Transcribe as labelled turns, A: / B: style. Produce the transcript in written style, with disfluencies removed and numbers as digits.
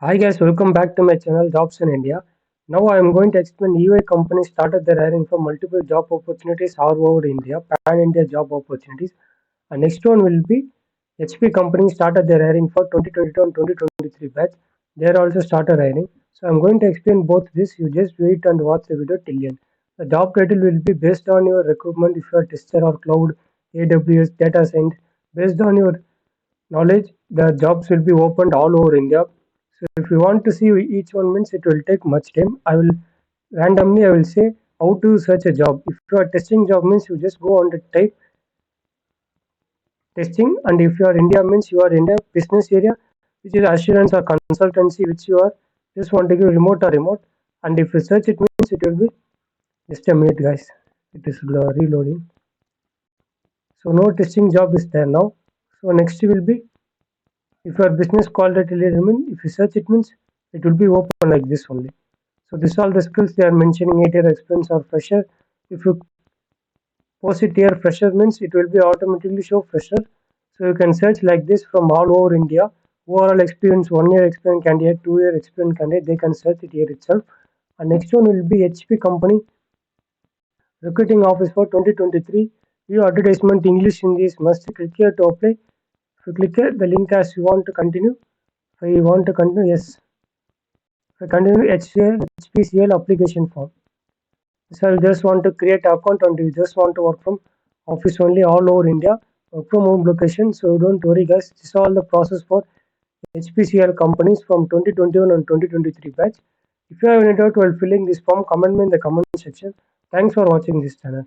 A: Hi guys, welcome back to my channel Jobs in India. Now I am going to explain EY companies started their hiring for multiple job opportunities all over India, pan-India job opportunities. And next one will be HP company started their hiring for 2022 and 2023 batch. They are also started hiring. So I'm going to explain both this. You just wait and watch the video till end. The job title will be based on your recruitment if you are tester or cloud, AWS, data science. Based on your knowledge, the jobs will be opened all over India. So if you want to see each one means it will take much time. I will say how to search a job. If you are testing job means you just go on the type testing, and if you are India means you are in the business area which is assurance or consultancy which you are just want to give remote or remote, and if you search it means it will be just a minute guys. It is reloading. So no testing job is there now. So next will be if your business quality leader mean if you search it means it will be open like this only. So this all the skills they are mentioning 8 year experience or fresher. If you post it here fresher means it will be automatically show fresher. So you can search like this from all over India. Overall experience, 1 year experience candidate, 2 year experience candidate, they can search it here itself. And next one will be HP company recruiting office for 2023. View advertisement English Hindi is must. Click here to apply. If you click here the link as you want to continue. If you want to continue, yes. If I continue Hpcl application form. So you just want to create an account and you just want to work from office only all over India, work from home location. So don't worry guys, this is all the process for Hpcl companies from 2021 and 2023 batch. If you have any doubt while filling this form, comment me in the comment section. Thanks for watching this channel.